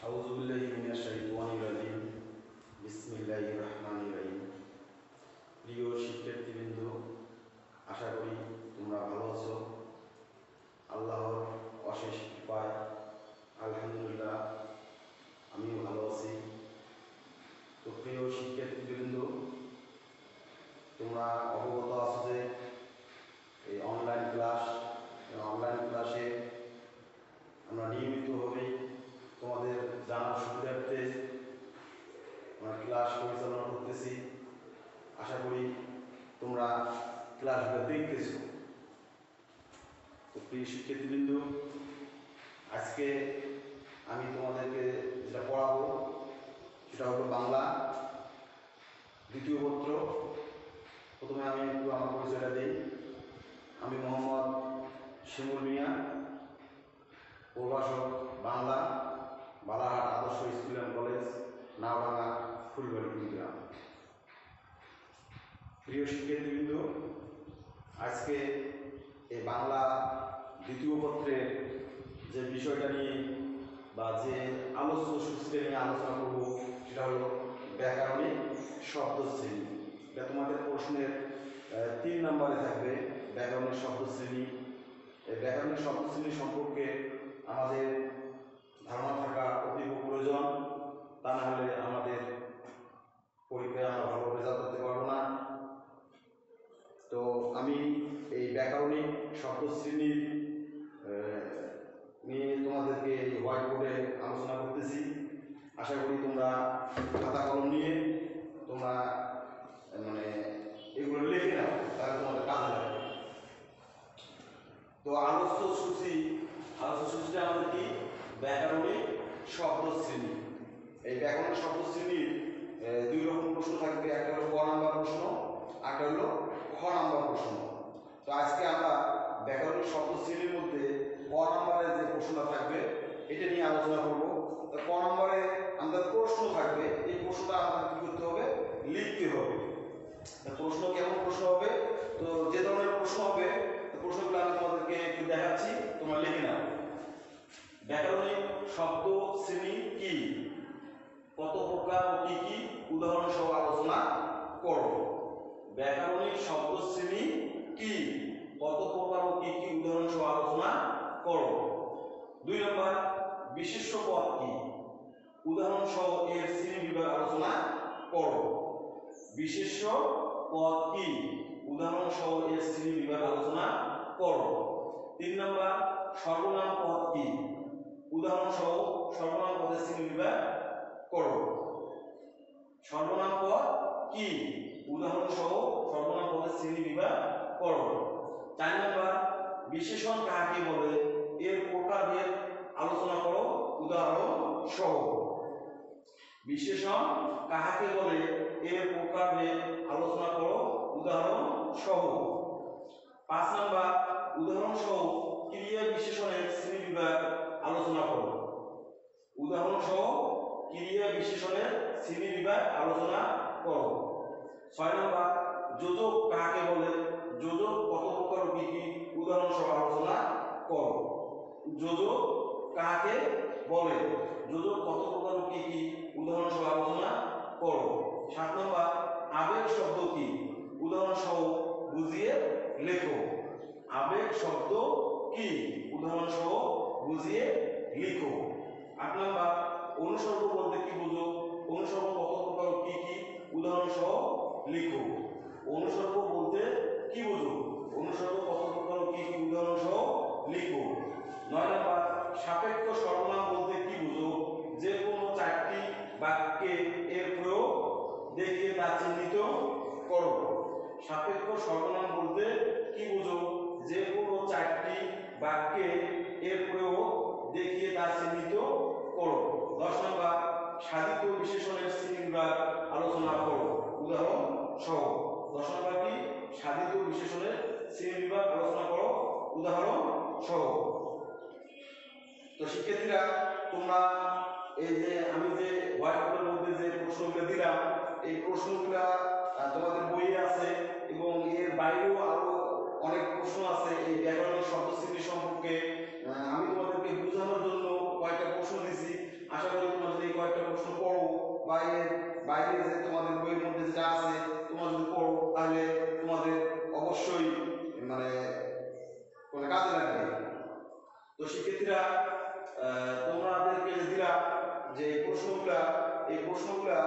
আউযু বিল্লাহি মিনাশ শাইতানির রাজিম। বিসমিল্লাহির রহমানির রহিম। প্রিয় শিক্ষার্থীবৃন্দ, আশা করি তোমরা ভালো আছো। আল্লাহর অশেষ কৃপায় আলহামদুলিল্লাহ আমিও ভালো আছি। তো প্রিয় শিক্ষার্থীবৃন্দ, তোমরা অবগত আছো যে এই অনলাইন ক্লাসে আমরা নিয়মিতভাবেই তোমাদের জানার সুবিধার্থে আমরা ক্লাস পরিচালনা করতেছি। আশা করি তোমরা ক্লাসগুলো দেখতেছো। তো প্রিয় শিক্ষার্থীবৃন্দ, আজকে আমি তোমাদেরকে যেটা পড়াবো সেটা হলো বাংলা দ্বিতীয় পত্র। প্রথমে আমি একটু আমার পরিচয়টা দিই। আমি মোহাম্মদ শিমুল মিয়া, প্রভাষক বাংলা, বালাহাট আদর্শ school and college, Naodanga, Phulbari, Kurigram. প্রিয় শিক্ষার্থীবৃন্দ, আজকে এই বাংলা দ্বিতীয় পত্রের যে বিষয়টা নিয়ে বা যে আলোচ্য সূচিটা নিয়ে আলোচনা করব সেটা হলো ব্যাকরণিক শব্দশ্রেণী। এটা তোমাদের প্রশ্নের 3 নম্বরে থাকবে, ব্যাকরণিক শব্দশ্রেণী। এই ব্যাকরণিক শব্দশ্রেণী সম্পর্কে আমাদের ধারণা থাকা অতীব প্রয়োজন। তা না হলে আমাদের পরীক্ষায় আমরা ভালো রেজাল্ট করতে পারবো না। তো আমি এই ব্যাকরণিক শব্দশ্রেণীর নিয়ে তোমাদেরকে এই হোয়াইট বোর্ডে আলোচনা করতেছি। আশা করি তোমরা খাতা কলম নিয়ে তোমরা এগুলো লিখে নাও, তাহলে তোমাদের কাজে লাগবে। তো আলোচ্য সূচিটা আমাদের কি? ব্যাকরণিক শব্দশ্রেণী। এই ব্যাকরণিক শব্দশ্রেণীর 2 রকম প্রশ্ন থাকবে, একটা হলো ক নাম্বার প্রশ্ন, একটা হলো খ নাম্বার প্রশ্ন। তো আজকে আমরা ব্যাকরণিক শব্দশ্রেণীর মধ্যে ক নাম্বারে যে প্রশ্নটা থাকবে এটা নিয়ে আলোচনা করব। তো ক নাম্বারে আমাদের প্রশ্ন থাকবে, এই প্রশ্নটা আমাদের কি করতে হবে? লিখতে হবে। প্রশ্ন কেমন প্রশ্ন হবে? তো যে ধরনের প্রশ্ন হবে প্রশ্নগুলো আমি তোমাদেরকে একটু দেখাচ্ছি, তোমরা লিখে নাও। ব্যাকরণিক শব্দ শ্রেণী কি? কত প্রকার ও কি কি? উদাহরণ সহ আলোচনা করো। ব্যাকরণিক শব্দ শ্রেণী কি? কত প্রকার ও কি কি? উদাহরণ সহ আলোচনা করো। 2 নম্বর, বিশেষ্য পদ কি? উদাহরণ সহ এর শ্রেণী বিভাগ আলোচনা করো। বিশেষ্য পদ কি? উদাহরণ সহ এর শ্রেণী বিভাগ আলোচনা করো। 3 নম্বর, সর্বনাম পদ কি? উদাহরণ সহ সর্বনাম পদের শ্রেণী বিভাগ করো। সর্বনাম পদ কি? উদাহরণ সহ সর্বনাম পদের শ্রেণী বিভাগ করো। 4 নম্বর, বিশেষণ কাকে বলে? এর প্রকারভেদ আলোচনা করো উদাহরণ সহ। বিশেষণ কাকে বলে? এর প্রকারভেদ আলোচনা করো উদাহরণ সহ। 5 নম্বর, উদাহরণ সহ ক্রিয়া বিশেষণের শ্রেণী বিভাগ আলোচনা করো। উদাহরণ সহ ক্রিয়া বিশেষণের শ্রেণী বিভাগ আলোচনা করো। 6 নম্বর, যোজক কাকে বলে? যোজক কত প্রকার ও কি কি? উদাহরণ সহ আলোচনা করো। যোজক কাকে বলে? যোজক কত প্রকার ও কি কি? উদাহরণ সহ আলোচনা করো। 7 নম্বর, আবেগ শব্দ কি? উদাহরণ সহ বুঝিয়ে লেখো। আবেগ শব্দ কি? উদাহরণ সহ বুঝিয়ে লিখো। 8 নম্বর, অনুসর্গ বলতে কি বুঝো? অনুসর্গ কত প্রকার কি কি? উদাহরণ সহ লিখো। অনুসর্গ বলতে কি বুঝো? অনুসর্গ কত প্রকার কি কি? উদাহরণ সহ লিখো। 9 নম্বর, সাপেক্ষ সর্বনাম বলতে কি বুঝো? যে কোনো 4টি বাক্যে এর প্রয়োগ দেখিয়ে তা চিহ্নিত করো। সাপেক্ষ সর্বনাম বলতে কি বুঝো? যে কোনো 4টি বাক্যে এর প্রয়োগ দেখিয়ে তা চিহ্নিত করো। 10 নম্বর, সাধিত বিশেষণের শ্রেণী বিভাগ আলোচনা করো উদাহরণ সহ। 10 নম্বর কি? সাধিত বিশেষণের শ্রেণী বিভাগ আলোচনা করো উদাহরণ সহ। তো শিক্ষার্থীরা, তোমরা এই যে আমি যে হোয়াইট বোর্ডের মধ্যে যে প্রশ্নগুলো দিলাম, এই প্রশ্নগুলো তোমাদের বইয়ে আছে এবং এর বাইরেও আরো অনেক প্রশ্ন আছে এই ব্যাকরণিক শব্দশ্রেণী সম্পর্কে। আমি তোমাদেরকে বোঝানোর জন্য কয়েকটা প্রশ্ন দিয়েছি, আশা করি বাইরে বাইরে যে তোমাদের বইয়ের মধ্যে যেটা আছে তোমরা যদি পড়ো তাহলে তোমাদের অবশ্যই মানে কোনো কাজে লাগবে। তো শিক্ষার্থীরা তোমাদেরকে যে দিলাম যে প্রশ্নগুলা, এই প্রশ্নগুলা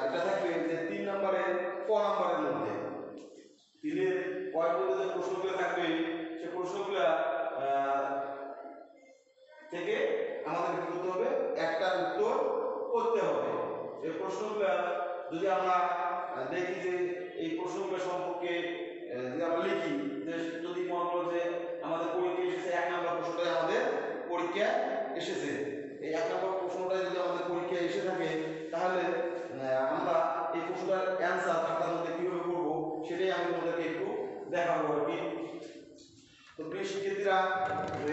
এটা থাকবে যে 3 নম্বরের ক নম্বরের মধ্যে। 3-এর কয়ের মধ্যে যে প্রশ্নগুলো থাকবে সেই প্রশ্নগুলা থেকে আমাদের কি করতে হবে, একটা উত্তর করতে হবে। এই প্রশ্নগুলা যদি আমরা দেখি যে এই প্রশ্নগুলো সম্পর্কে যদি আমরা লিখি, যে যদি মনে করো যে আমাদের পরীক্ষায় এসেছে 1 নম্বর প্রশ্নটাই আমাদের পরীক্ষায় এসেছে, এই 1 নম্বর প্রশ্নটাই যদি আমাদের পরীক্ষায় এসে থাকে তাহলে আমরা এই প্রশ্নটার অ্যান্সার খাতার মধ্যে কিভাবে করব সেটাই আমি তোমাদেরকে একটু দেখাবো আর কি। তো প্রিয় শিক্ষার্থীরা,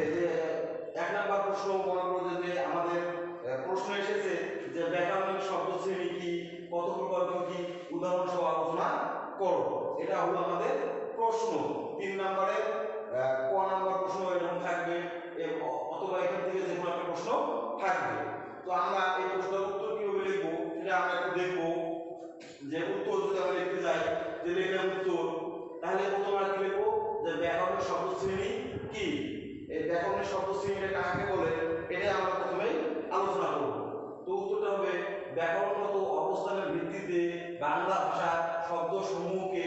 এই যে 1 নম্বর প্রশ্ন মনে করো যে আমাদের প্রশ্ন এসেছে যে ব্যাকরণিক শব্দ শ্রেণী কি, কত প্রকার কি, উদাহরণ সহ আলোচনা করো। এটা হলো আমাদের প্রশ্ন। 3 নম্বরে ক নম্বর প্রশ্ন এরকম থাকবে, অথবা এখান থেকে যে কোনো একটা প্রশ্ন থাকবে। তো আমরা এই প্রশ্নের উত্তর কিভাবে লিখবো সেটা আমরা একটু দেখবো। যে উত্তর যদি আমরা লিখতে যাই, যে লিখলাম উত্তর, তাহলে প্রথমে আমরা কি লিখবো, যে ব্যাকরণিক শব্দ শ্রেণী কি। এই ব্যাকরণিক শব্দ শ্রেণীটা কাকে বলে এটা আমরা প্রথমেই আলোচনা করব। তো উত্তরটা হবে ব্যাকরণগত অবস্থানের ভিত্তিতে বাংলা ভাষার শব্দ সমূহকে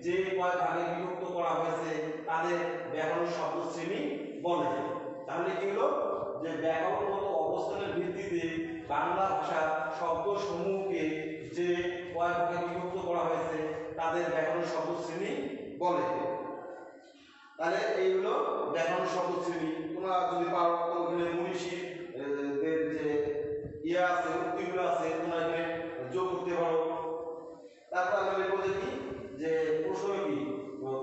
যে কয় ভাগে বিভক্ত করা হয়েছে তাদের ব্যাকরণ শব্দ শ্রেণী বলে। তাহলে কি হলো, যে ব্যাকরণগত অবস্থানের ভিত্তিতে বাংলা ভাষার শব্দ সমূহকে যে কয় ভাগে বিভক্ত করা হয়েছে তাদের ব্যাকরণ শব্দ শ্রেণী বলে। তাহলে এইগুলো ব্যাকরণ শব্দ শ্রেণী। তোমরা যদি পারো তো ওখানে মনীষী দের যে ইয়া আছে, উক্তিগুলো আছে, তোমরা এখানে যোগ করতে পারো। তারপর আমরা লিখবো যে কি, যে প্রশ্ন কি,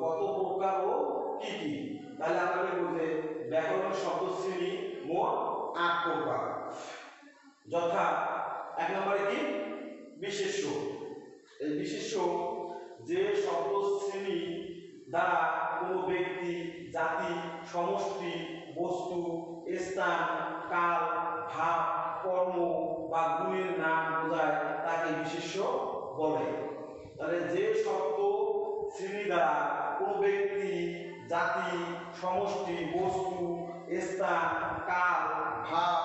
কত প্রকার ও কি কি। তাহলে আমরা লিখবো যে ব্যাকরণ শব্দ শ্রেণী মোট 8 প্রকার, যথা 1 নম্বরে কি, বিশেষ্য। এই বিশেষ্য যে শব্দ শ্রেণী দ্বারা কোনো ব্যক্তি, জাতি, সমষ্টি, বস্তু, স্থান, কাল, ভাব, কর্ম বা গুণের নাম বোঝায় তাকে বিশেষ্য বলে। তাহলে যে শব্দ শ্রেণী দ্বারা কোনো ব্যক্তি, জাতি, সমষ্টি, বস্তু, স্থান, কাল, ভাব,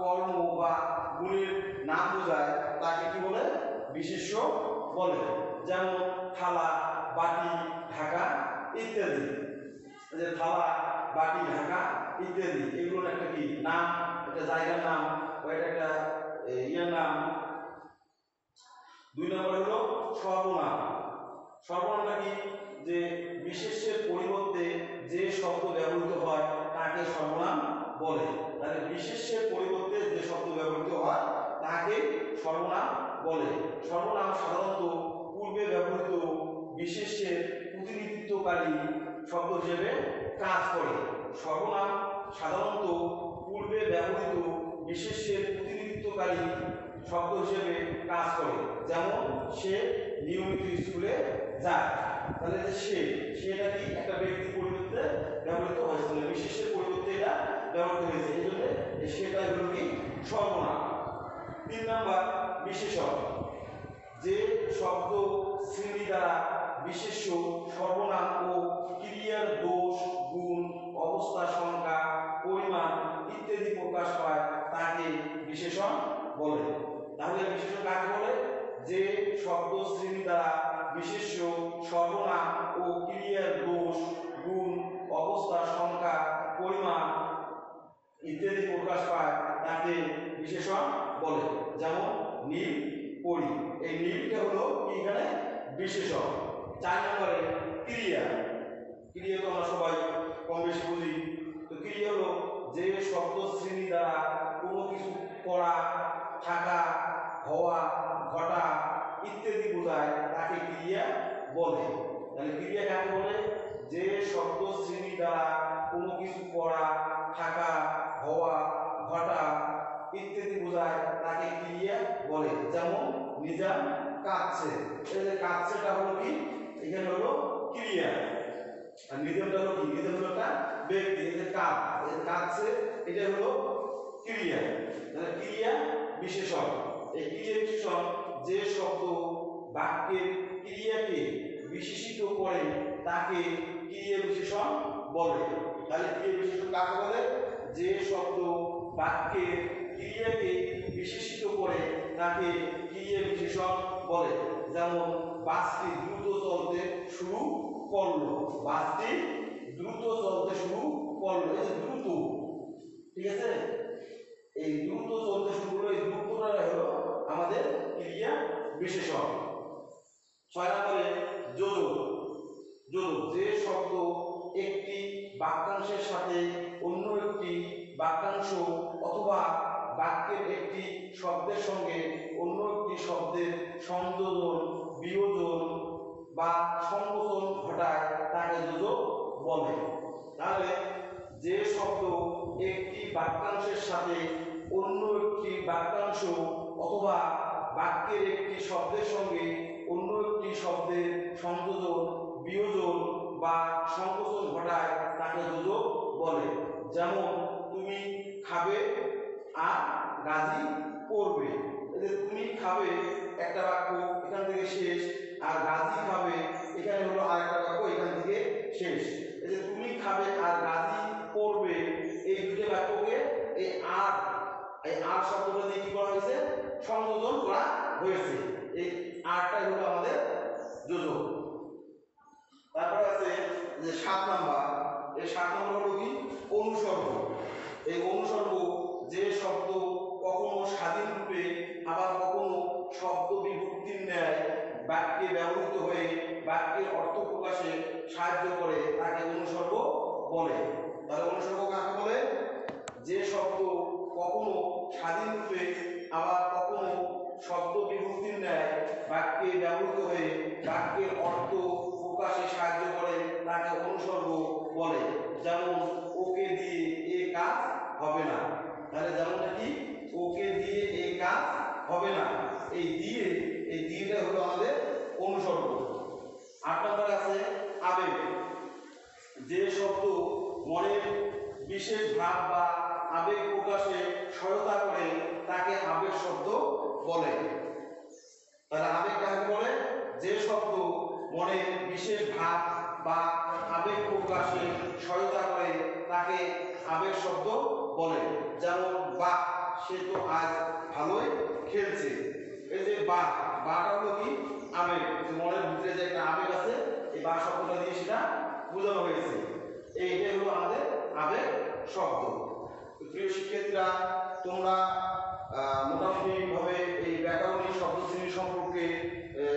কর্ম বা গুণের নাম বোঝায় তাকে কি বলে, বিশেষ্য বলে। যেমন থালা, বাটি, ঢাকা ইত্যাদি। যে থালা, বাটি, ঢাকা ইত্যাদি এগুলোর একটা কি নাম, একটা জায়গার নাম, বা এটা একটা ইয়ার নাম। 2 নম্বর হলো সর্বনাম। সর্বনামটা কি, যে বিশেষ্যের পরিবর্তে যে শব্দ ব্যবহৃত হয় তাকে সর্বনাম বলে। তাহলে বিশেষ্যের পরিবর্তে যে শব্দ ব্যবহৃত হয় তাকে সর্বনাম বলে। সর্বনাম সাধারণত পূর্বে ব্যবহৃত বিশেষ্যের প্রতিনিধিত্বকারী শব্দ হিসেবে কাজ করে। সর্বনাম সাধারণত পূর্বে ব্যবহৃত বিশেষ্যের প্রতিনিধিত্বকারী শব্দ হিসেবে কাজ করে। যেমন সে নিয়মিত স্কুলে যায়। তাহলে যে সেটা কি, একটা ব্যক্তির পরিবর্তে ব্যবহৃত হয়েছে, বিশেষ্যের পরিবর্তে এটা ব্যবহৃত হয়েছে, এই জন্য সেটা হলো কি সর্বনাম। 3 নম্বর বিশেষণ। যে শব্দ শ্রেণী দ্বারা বিশেষ্য, সর্বনাম ও ক্রিয়ার দোষ, গুণ, অবস্থা, সংখ্যা, পরিমাণ ইত্যাদি প্রকাশ পায় তাকে বিশেষণ বলে। তাহলে বিশেষণ কাকে বলে, যে শব্দ শ্রেণী দ্বারা বিশেষ্য, সর্বনাম ও ক্রিয়ার দোষ, গুণ, অবস্থা, সংখ্যা, পরিমাণ ইত্যাদি প্রকাশ পায় তাকে বিশেষণ বলে। যেমন নীল, পরি। এই নীলটা হলো এখানে বিশেষণ। 4 নম্বরে ক্রিয়া। ক্রিয়া তো আমরা সবাই কম বেশি বুঝি। তো ক্রিয়া হলো যে শব্দ শ্রেণী দ্বারা কোনো কিছু করা, থাকা, হওয়া, ঘটা ইত্যাদি বোঝায় তাকে ক্রিয়া বলে। তাহলে ক্রিয়া কাকে বলে, যে শব্দ শ্রেণী দ্বারা কোনো কিছু করা, থাকা, হওয়া, ঘটা ইত্যাদি বোঝায় তাকে ক্রিয়া বলে। যেমন নিজাম কাঁদছে। এই যে কাঁদছেটা হলো কি, এখানে হলো ক্রিয়া। আর নিজামটা হলো কি, নিজাম হলো একটা ব্যক্তি। এই যে কাঁদছে এটা হলো ক্রিয়া। তাহলে ক্রিয়া বিশেষণ। এই ক্রিয়া বিশেষণ যে শব্দ বাক্যের ক্রিয়াকে বিশেষিত করে তাকে ক্রিয়া বিশেষণ বলে। তাহলে ক্রিয়া বিশেষণ কাকে বলে? যে শব্দ বাক্যের ক্রিয়াকে বিশেষিত করে তাকে ক্রিয়া বিশেষণ বলে। যেমন বাসটি দ্রুত চলতে শুরু করলো, বাসটি দ্রুত চলতে শুরু করলো, এই যে দ্রুত, ঠিক আছে, এই দ্রুত চলতে শুরু করলো, এই দ্রুতটা হলো আমাদের ক্রিয়া বিশেষণ। 6 নম্বরে যোজক। যোজক যে শব্দ একটি বাক্যাংশের সাথে অন্য একটি বাক্যাংশ অথবা বাক্যের একটি শব্দের সঙ্গে অন্য একটি শব্দের সংযোজন, বিয়োজন বা সংকোচন ঘটায় তাকে যোজক বলে। তাহলে যে শব্দ একটি বাক্যাংশের সাথে অন্য একটি বাক্যাংশ অথবা বাক্যের একটি শব্দের সঙ্গে অন্য একটি শব্দের সংযোজন, বিয়োজন বা সংকোচন ঘটায় তাকে যোজক বলে। যেমন তুমি খাবে আর গাজী পড়বে, এই যে তুমি খাবে একটা বাক্য এখান থেকে শেষ, আর গাজী খাবে এখানে হলো আরেকটা বাক্য এখান থেকে শেষ। এই যে তুমি খাবে আর গাজী পড়বে এই দুটো বাক্যকে এই আর শব্দটা দিয়ে কি করা হয়েছে? সংযোজন করা হয়েছে। এই আরটাই হলো আমাদের যোজক। তারপরে আছে যে 7 নাম্বার, এই 7 নম্বর হলো কি? অনুসর্গ। এই অনুসর্গ যে শব্দ কখনো স্বাধীন রূপে আবার কখনো শব্দ বিভক্তির ন্যায় বাক্যে ব্যবহৃত হয়ে বাক্যের অর্থ প্রকাশে সাহায্য করে তাকে অনুসর্গ বলে। তাহলে অনুসর্গ কাকে বলে? যে শব্দ কখনো স্বাধীন রূপে আবার কখনো শব্দ বিভক্তির ন্যায় বাক্যে ব্যবহৃত হয়ে বাক্যের অর্থ প্রকাশে সাহায্য করে তাকে অনুসর্গ বলে। যেমন ওকে দিয়ে এ কাজ হবে না। তাহলে যেমনটা কি? ওকে দিয়ে এ কাজ হবে না, এই দিয়েটা হলো আমাদের অনুসর্গ। 8 নম্বরে আছে আবেগ। যে শব্দ মনের বিশেষ ভাব বা আবেগ প্রকাশে সহায়তা করে তাকে আবেগ শব্দ বলে। তাহলে আবেগ কাকে বলে? যে শব্দ মনের বিশেষ ভাব বা আবেগ প্রকাশে সহায়তা করে তাকে আবেগ শব্দ বলে। যেমন বাহ, সে তো আজ ভালোই খেলছে, এই যে বাটা হলো কি? আবেগ, মনের ভিতরে যে একটা আবেগ আছে এই বা শব্দটা দিয়ে সেটা বোঝানো হয়েছে। এইটাই হলো আমাদের আবেগ শব্দ। প্রিয় শিক্ষার্থীরা, তোমরা মোটামুটি ভাবে এই ব্যাকরণিক শব্দ শ্রেণী সম্পর্কে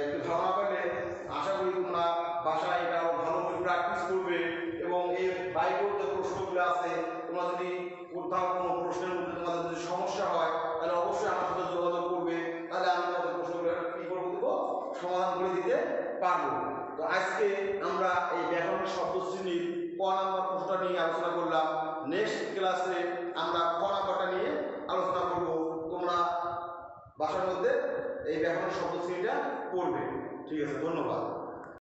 একটু ধারণা পেলে আশা করি তোমরা বাসায় এটা ভালো করে প্র্যাকটিস করবে এবং এর বাইরেও যে প্রশ্নগুলো আছে তোমরা যদি কোথাও কোনো প্রশ্নের মধ্যে তোমাদের যদি সমস্যা হয় তাহলে অবশ্যই আমার সাথে যোগাযোগ করবে, তাহলে আমি তোমাদের প্রশ্নগুলো কি করবো দেবো, সমাধান করে দিতে পারবো। তো আজকে আমরা এই ব্যাকরণিক শব্দ শ্রেণীর ক নাম্বার প্রশ্নটা নিয়ে আলোচনা করলাম। নেক্সট ক্লাসে আমরা খ নাম্বারটা নিয়ে আলোচনা করব। তোমরা বাসার মধ্যে এই ব্যাকরণ শব্দ শ্রেণীটা পড়বে। ঠিক আছে, ধন্যবাদ।